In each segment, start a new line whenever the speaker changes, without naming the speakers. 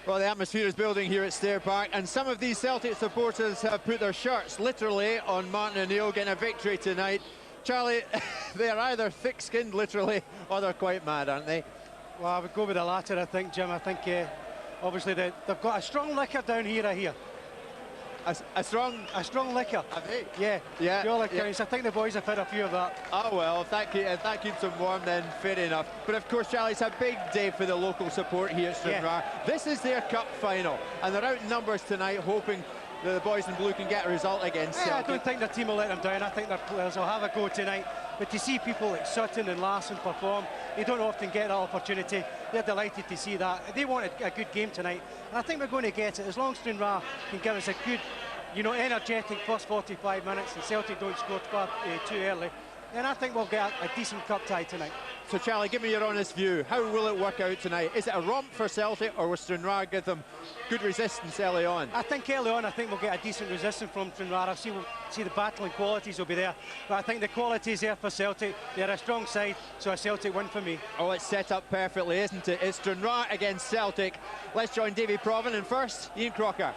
Well, the atmosphere is building here at Stair Park, and some of these Celtic supporters have put their shirts literally on Martin O'Neill getting a victory tonight. Charlie, they're either thick-skinned literally or they're quite mad, aren't they?
Well, I would go with the latter, I think, Jim. I think obviously they've got a strong liquor down here, I hear.
A strong
liquor.
Have they?
Yeah. All accounts. I think the boys have had a few of that.
Oh well, if that keeps them warm, then fair enough. But of course, Charlie, it's a big day for the local support here at Stranraer. Yeah. This is their cup final, and they're out in numbers tonight, hoping that the boys in blue can get a result against Celtic.
I don't think their team will let them down. I think their players will have a go tonight. But to see people like Sutton and Larson perform, they don't often get that opportunity. They're delighted to see that. They want a good game tonight, and I think we're going to get it. As long as Stranraer can give us a good, energetic first 45 minutes and Celtic don't score too early, then I think we'll get a decent cup tie tonight.
So, Charlie, give me your honest view. How will it work out tonight? Is it a romp for Celtic, or will Stranraer give them good resistance early on?
I think early on, we'll get a decent resistance from Stranraer. I see the battling qualities will be there, but I think the quality is there for Celtic. They're a strong side, so a Celtic win for me.
Oh, it's set up perfectly, isn't it? It's Stranraer against Celtic. Let's join Davy Provan, and first, Ian Crocker.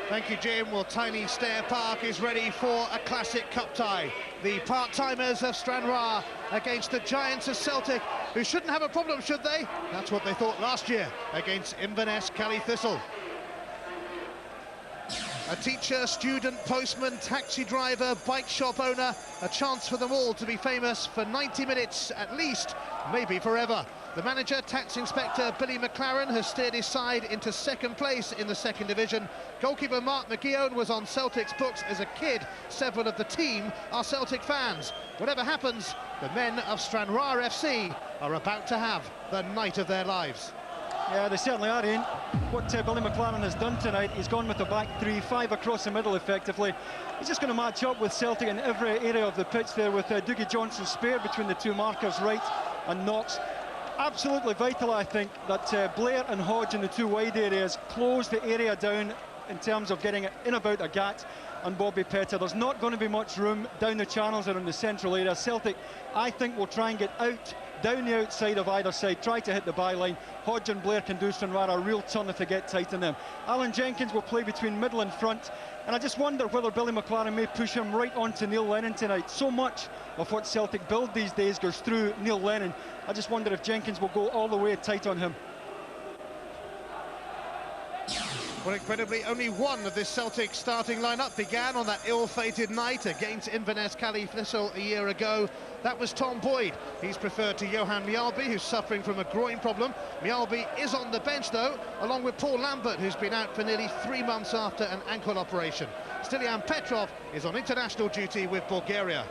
Thank you, Jim. Well, tiny Stair Park is ready for a classic cup tie. The part-timers of Stranraer against the giants of Celtic, who shouldn't have a problem, should they? That's what they thought last year against Inverness Cally Thistle. A teacher, student, postman, taxi driver, bike shop owner, a chance for them all to be famous for 90 minutes at least, maybe forever. The manager, tax inspector Billy McLaren, has steered his side into second place in the second division. Goalkeeper Mark McGeown was on Celtic's books as a kid. Several of the team are Celtic fans. Whatever happens, the men of Stranraer FC are about to have the night of their lives.
Yeah, they certainly are, Ian. What Billy McLaren has done tonight, he's gone with the back three, 5 across the middle effectively. He's just going to match up with Celtic in every area of the pitch there, with Dougie Johnson spare between the two markers, Wright and Knox. Absolutely vital, I think, that Blair and Hodge in the two wide areas close the area down in terms of getting it in about Agat and Bobby Petter. There's not going to be much room down the channels or in the central area. Celtic, I think, will try and get out down the outside of either side, try to hit the byline. Hodge and Blair can do Stranraer a real turn if they get tight on them. Alan Jenkins will play between middle and front, and I just wonder whether Billy McLaren may push him right onto Neil Lennon tonight. So much of what Celtic build these days goes through Neil Lennon. I just wonder if Jenkins will go all the way tight on him.
Well, incredibly, only one of this Celtic starting lineup began on that ill-fated night against Inverness Cally Thistle a year ago. That was Tom Boyd. He's preferred to Johan Mjallby, who's suffering from a groin problem. Mjallby is on the bench, though, along with Paul Lambert, who's been out for nearly 3 months after an ankle operation. Stilian Petrov is on international duty with Bulgaria.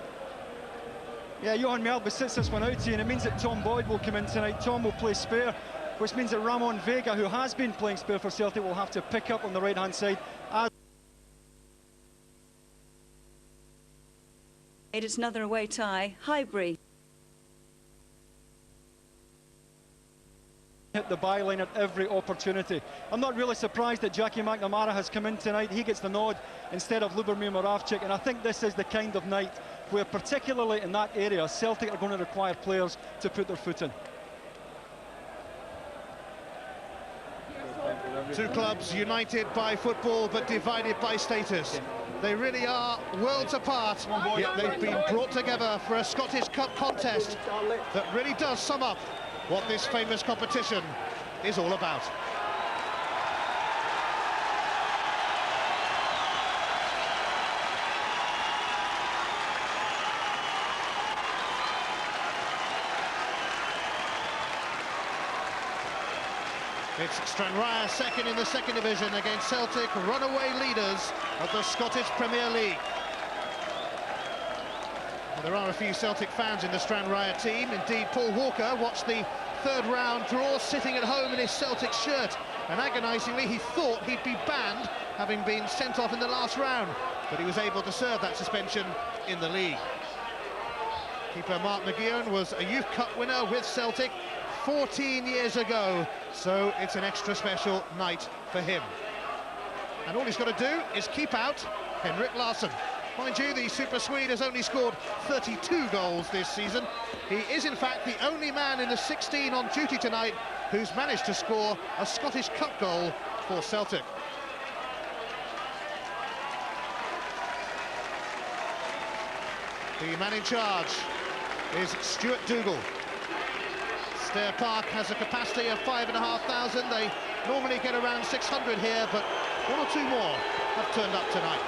Yeah, Johan Mjallby sits this one out, and it means that Tom Boyd will come in tonight. Tom will play spare, which means that Ramon Vega, who has been playing spare for Celtic, will have to pick up on the right-hand side.
It's another away tie. Highbury
hit the byline at every opportunity. I'm not really surprised that Jackie McNamara has come in tonight. He gets the nod instead of Lubomir Moravcik, and I think this is the kind of night where, particularly in that area, Celtic are going to require players to put their foot in.
Two clubs united by football but divided by status. They really are worlds apart, yet they've been brought together for a Scottish Cup contest that really does sum up what this famous competition is all about. It's Stranraer second in the second division against Celtic, runaway leaders of the Scottish Premier League. Well, there are a few Celtic fans in the Stranraer team. Indeed, Paul Walker watched the third round draw sitting at home in his Celtic shirt, and agonisingly he thought he'd be banned, having been sent off in the last round, but he was able to serve that suspension in the league. Keeper Mark McGeown was a Youth Cup winner with Celtic 14 years ago, so it's an extra special night for him. And all he's got to do is keep out Henrik Larsson. Mind you, the Super Swede has only scored 32 goals this season. He is, in fact, the only man in the 16 on duty tonight who's managed to score a Scottish Cup goal for Celtic. The man in charge is Stuart Dougal. Stair Park has a capacity of 5,500. They normally get around 600 here, but one or two more have turned up tonight.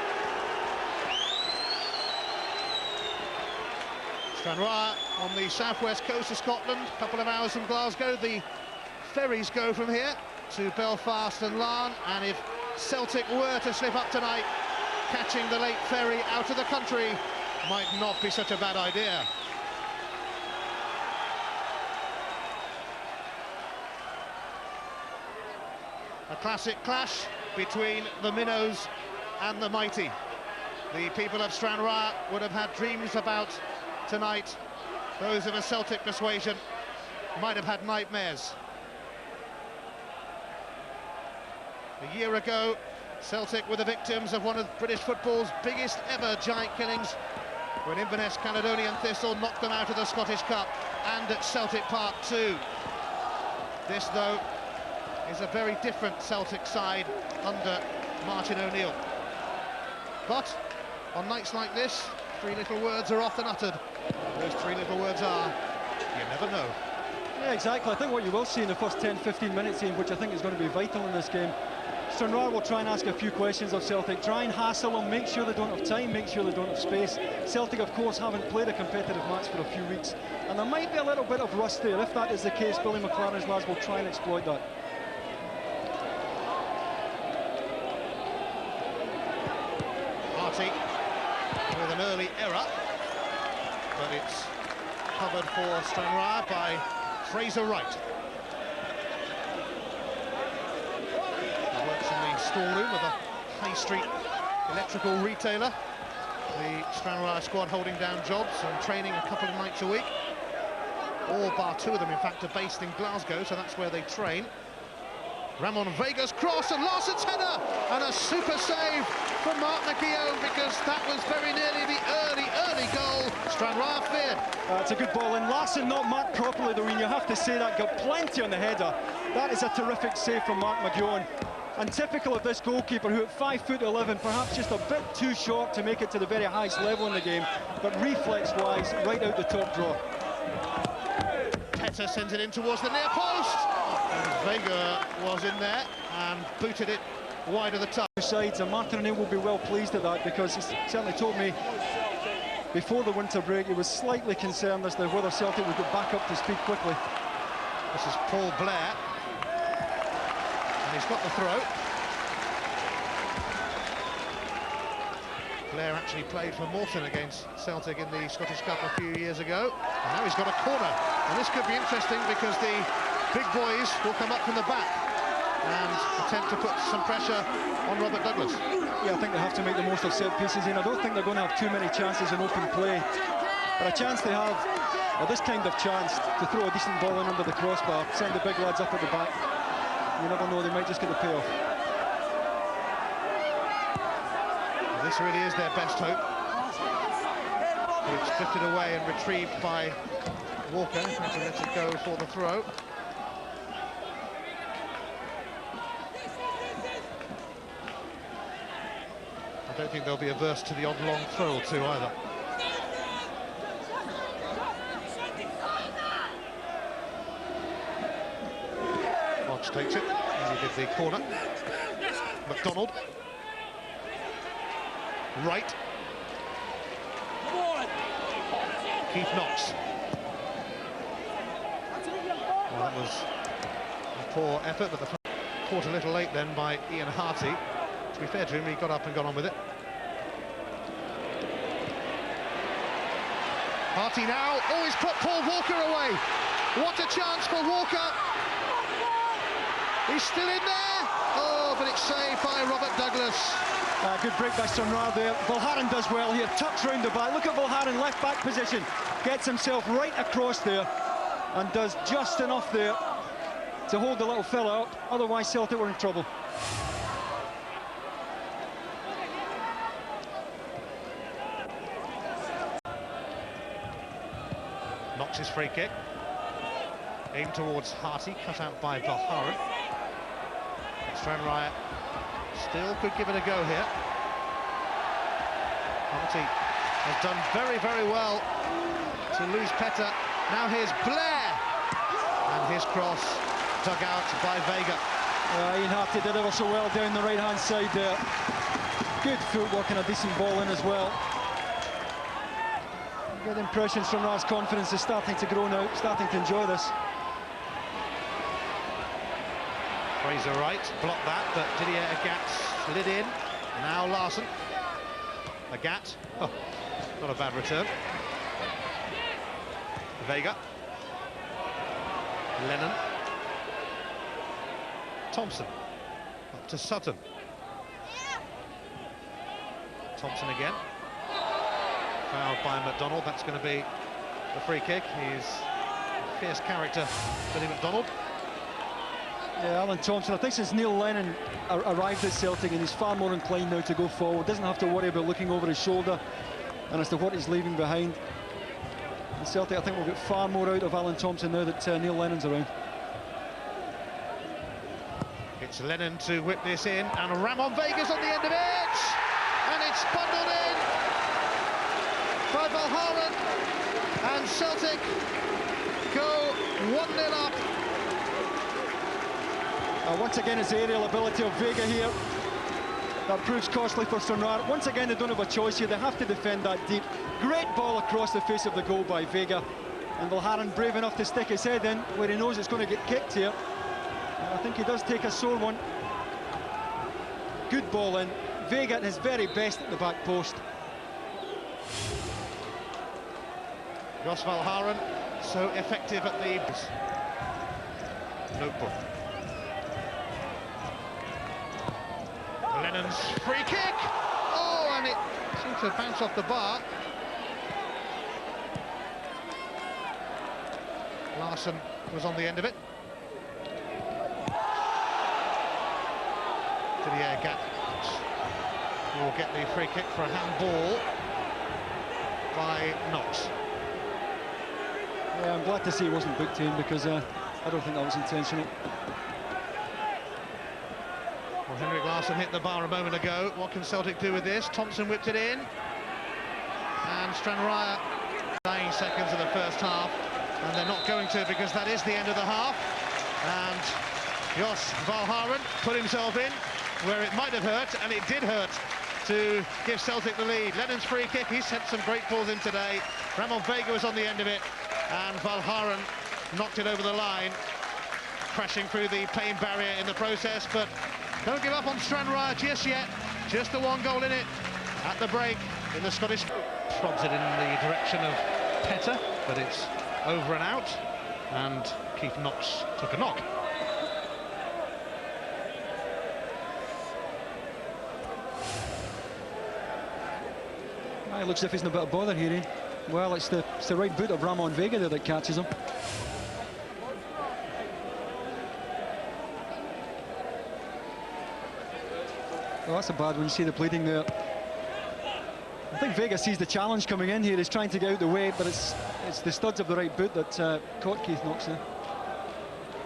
Stranraer on the southwest coast of Scotland, a couple of hours from Glasgow. The ferries go from here to Belfast and Larne, and if Celtic were to slip up tonight, catching the late ferry out of the country might not be such a bad idea. A classic clash between the minnows and the mighty. The people of Stranraer would have had dreams about tonight. Those of a Celtic persuasion might have had nightmares. A year ago, Celtic were the victims of one of British football's biggest ever giant killings, when Inverness Caledonian Thistle knocked them out of the Scottish Cup, and at Celtic Park too. This, though, is a very different Celtic side under Martin O'Neill. But on nights like this, three little words are often uttered. Those three little words are, you never know.
Yeah, exactly. I think what you will see in the first 10-15 minutes, Ian, which I think is going to be vital in this game, Stranraer will try and ask a few questions of Celtic, try and hassle them, make sure they don't have time, make sure they don't have space. Celtic, of course, haven't played a competitive match for a few weeks, and there might be a little bit of rust there. If that is the case, Billy McLaren's lads will try and exploit that.
Harty with an early error, but it's covered for Stranraer by Fraser Wright. He works in the storeroom of a High Street electrical retailer. The Stranraer squad holding down jobs and training a couple of nights a week. All bar two of them, in fact, are based in Glasgow, so that's where they train. Ramon Vega's cross and Larsson's header, and a super save from Mark McKeown, because that was very nearly the early goal Stranraer feared.
It's a good ball in. Larsson not marked properly, though, and you have to say that, got plenty on the header. That is a terrific save from Mark McKeown, and typical of this goalkeeper, who at 5'11", perhaps just a bit too short to make it to the very highest level in the game, but reflex-wise, right out the top draw.
Teta sends it in towards the near post, and Vega was in there and booted it wide of the top.
Sides, and Martin O'Neill will be well pleased at that, because he certainly told me before the winter break he was slightly concerned as to whether Celtic would get back up to speed quickly.
This is Paul Blair, and he's got the throw. Blair actually played for Morton against Celtic in the Scottish Cup a few years ago, and now he's got a corner, and this could be interesting because the big boys will come up from the back and attempt to put some pressure on Robert Douglas.
Yeah, I think they have to make the most of set pieces, and I don't think they're going to have too many chances in open play, but a chance they have, or this kind of chance, to throw a decent ball in under the crossbar, send the big lads up at the back. You never know, they might just get the payoff.
Well, this really is their best hope. It's drifted away and retrieved by Walker, trying to let it go for the throw. I don't think they'll be averse to the odd long throw or two either. Fox takes it, as he did the corner. McDonald. Right. Keith Knox. Well, that was a poor effort, but the caught a little late then by Ian Harty. To be fair to him, he got up and got on with it. Harty now, oh, he's put Paul Walker away. What a chance for Walker. He's still in there. Oh, but it's saved by Robert Douglas.
Good break by Stranraer there. Valharan does well here, tucks round the back. Look at Valharan, left back position. Gets himself right across there and does just enough there to hold the little fella up. Otherwise, Celtic were in trouble.
Knox's free kick. Aimed towards Harty, cut out by Valharan. Stranraer still could give it a go here. Harty has done very, very well to lose Petter. Now here's Blair, and his cross dug out by Vega.
Ian Harty did ever so well down the right-hand side there. Good footwork and a decent ball in as well. Good impressions from Stranraer's confidence is starting to grow now, starting to enjoy this.
Fraser Wright blocked that, but Didier Agat slid in. Now Larson. Agat. Oh, not a bad return. Vega. Lennon. Thompson. Up to Sutton. Thompson again. Fouled by McDonald. That's going to be a free kick. He's a fierce character, Billy McDonald.
Yeah, Alan Thompson, I think since Neil Lennon arrived at Celtic, and he's far more inclined now to go forward, doesn't have to worry about looking over his shoulder and as to what he's leaving behind. And Celtic, I think, will get far more out of Alan Thompson now that Neil Lennon's around.
It's Lennon to whip this in, and Ramon Vega's on the end of it, and it's bundled in by Valharan, and Celtic go 1-0 up.
Once again, it's the aerial ability of Vega here that proves costly for Stranraer. Once again, they don't have a choice here. They have to defend that deep. Great ball across the face of the goal by Vega. And Valharan brave enough to stick his head in where he knows it's going to get kicked here. And I think he does take a sore one. Good ball in. Vega at his very best at the back post.
Jos Valharan, so effective at the notebook. Lennon's free kick. Oh, and it seemed to bounce off the bar. Larson was on the end of it. Didier Agat will get the free kick for a handball by Knox.
Yeah, I'm glad to see he wasn't booked in, because I don't think that was intentional.
Well, Henrik Larsson hit the bar a moment ago. What can Celtic do with this? Thompson whipped it in. And Stranraer, 9 seconds of the first half. And they're not going to, because that is the end of the half. And Jos Valharan put himself in where it might have hurt, and it did hurt, to give Celtic the lead. Lennon's free kick, he's sent some great balls in today. Ramon Vega was on the end of it, and Valharan knocked it over the line, crashing through the pain barrier in the process. But don't give up on Stranraer just yet. Just the one goal in it at the break in the Scottish. Probs it in the direction of Petter, but it's over and out, and Keith Knox took a knock.
It looks as if he's in a bit of bother here, eh? Well, it's the right boot of Ramon Vega there that catches him. Oh, that's a bad one. You see the bleeding there. I think Vega sees the challenge coming in here. He's trying to get out the way, but it's the studs of the right boot that caught Keith Knox there.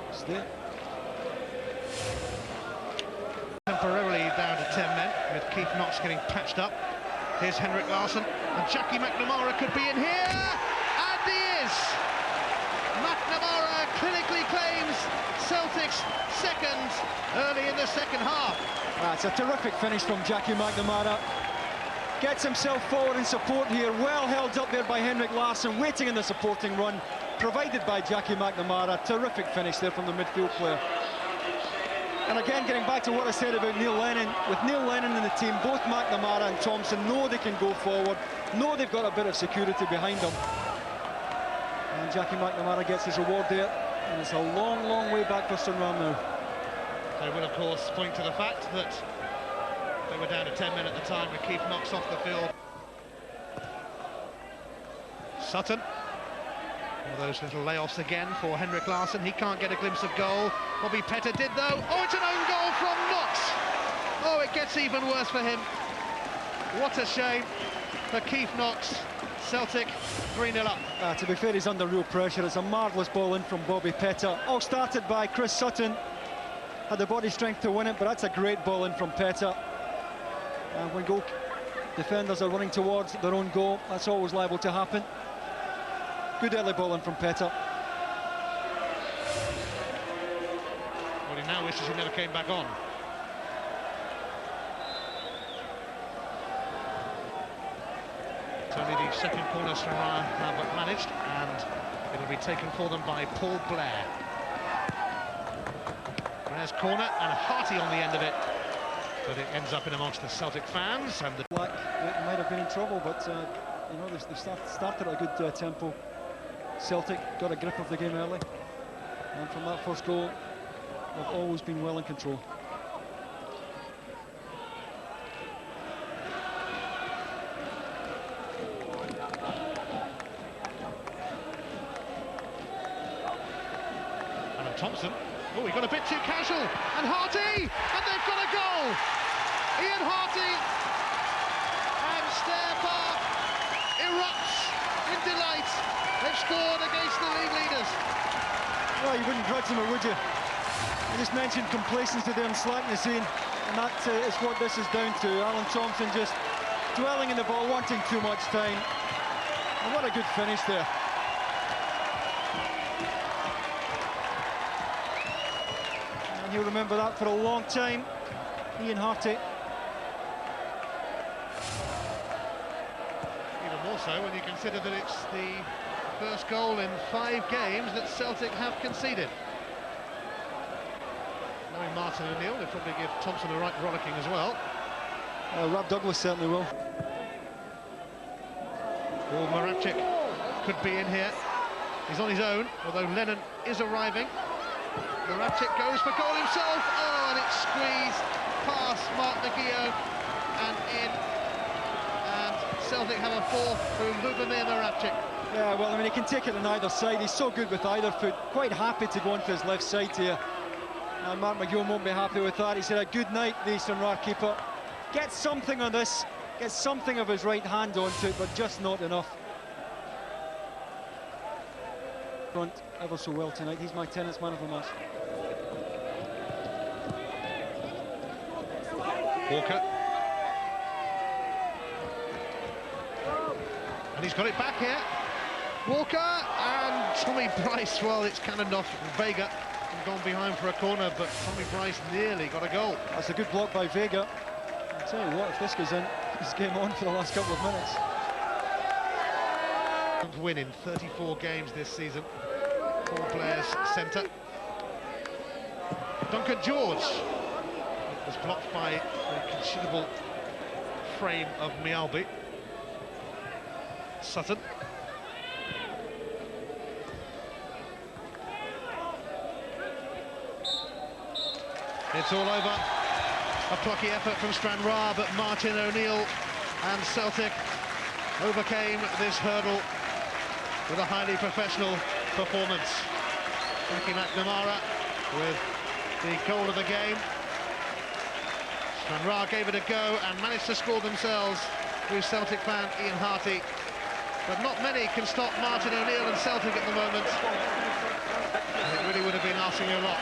It's there.
Temporarily down to 10 men, with Keith Knox getting patched up. Here's Henrik Larsson, and Jackie McNamara could be in here, and he is! McNamara clinically claims Celtic's second early in the second half.
That's a terrific finish from Jackie McNamara. Gets himself forward in support here, well held up there by Henrik Larsson, waiting in the supporting run, provided by Jackie McNamara. Terrific finish there from the midfield player. And again, getting back to what I said about Neil Lennon, with Neil Lennon in the team, both McNamara and Thompson know they can go forward, know they've got a bit of security behind them. And Jackie McNamara gets his reward there, and it's a long, long way back for Stranraer now.
They will, of course, point to the fact that they were down to 10 men at the time with Keith Knox off the field. Sutton. One of those little layoffs again for Henrik Larsson. He can't get a glimpse of goal. Bobby Petter did, though. Oh, it's an own goal from Knox. Oh, it gets even worse for him. What a shame for Keith Knox. Celtic 3-0 up.
To be fair, he's under real pressure. It's a marvellous ball in from Bobby Pettar. All started by Chris Sutton. Had the body strength to win it, but that's a great ball in from Pettar. And when goal defenders are running towards their own goal, that's always liable to happen. Good early ball in from Pettar.
Well, he now wishes he never came back on. It's only the second corner Stranraer have managed, and it'll be taken for them by Paul Blair. Blair's corner, and Harty on the end of it, but it ends up in amongst the Celtic fans. And the
Black might have been in trouble, but you know, they started at a good tempo. Celtic got a grip of the game early, and from that first goal, they've always been well in control.
Thompson, oh, he got a bit too casual, and Harty, and they've got a goal! Ian Harty, and Stair Park erupts in delight. They've scored against the league leaders.
Well, you wouldn't grudge them, or would you? I just mentioned complacency there and slackness, Ian, and that is what this is down to. Alan Thompson just dwelling in the ball, wanting too much time. And what a good finish there. You'll remember that for a long time, Ian Harty.
Even more so when you consider that it's the first goal in 5 games that Celtic have conceded. Knowing Martin O'Neill, they'll probably give Thompson a right rollicking as well.
Rob Douglas certainly will.
Well, Moravcik could be in here. He's on his own, although Lennon is arriving. Moravcik goes for goal himself. Oh, and it's squeezed past Mark McGeown and in. And Celtic have a fourth through Lubomir Moravcik.
Yeah, well, I mean, he can take it on either side. He's so good with either foot. Quite happy to go onto his left side here. And Mark McGeown won't be happy with that. He said a good night, the Stranraer keeper. Gets something on this. Gets something of his right hand onto it, but just not enough. Front ever so well tonight. He's my tennis man of the match.
Walker. And he's got it back here. Walker and Tommy Bryce. Well, it's cannoned off Vega and gone behind for a corner, but Tommy Bryce nearly got a goal.
That's a good block by Vega. I'll tell you what, if this goes in, it's game on for the last couple of minutes.
Win in 34 games this season. Paul Blair's centre. Duncan George was blocked by a considerable frame of Mialbi. Sutton. It's all over. A plucky effort from Stranraer, but Martin O'Neill and Celtic overcame this hurdle with a highly professional performance. Jackie McNamara with the goal of the game. Stranraer gave it a go and managed to score themselves through Celtic fan Ian Harty. But not many can stop Martin O'Neill and Celtic at the moment. It really would have been asking a lot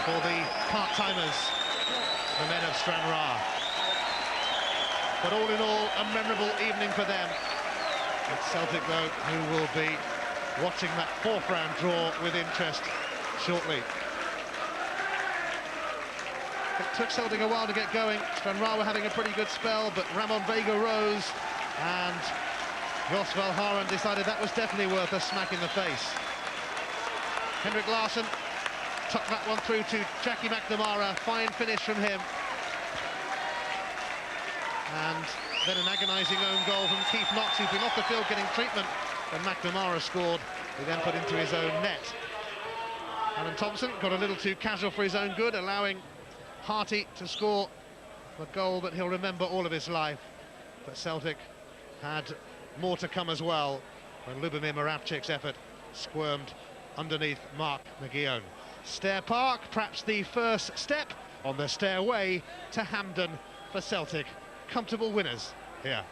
for the part-timers, the men of Stranraer. But all in all, a memorable evening for them. It's Celtic, though, who will be watching that fourth round draw with interest shortly. It took Celtic a while to get going. Stranraer were having a pretty good spell, but Ramon Vega rose, and Jos Valharan decided that was definitely worth a smack in the face. Henrik Larsson tucked that one through to Jackie McNamara. Fine finish from him. And then an agonising own goal from Keith Knox, who'd been off the field getting treatment, and McNamara scored. He then put into his own net. Alan Thompson got a little too casual for his own good, allowing Harty to score the goal that he'll remember all of his life. But Celtic had more to come as well when Lubomir Moravcik's effort squirmed underneath Mark McGeown. Stair Park, perhaps the first step on the stairway to Hampden for Celtic. Comfortable winners here.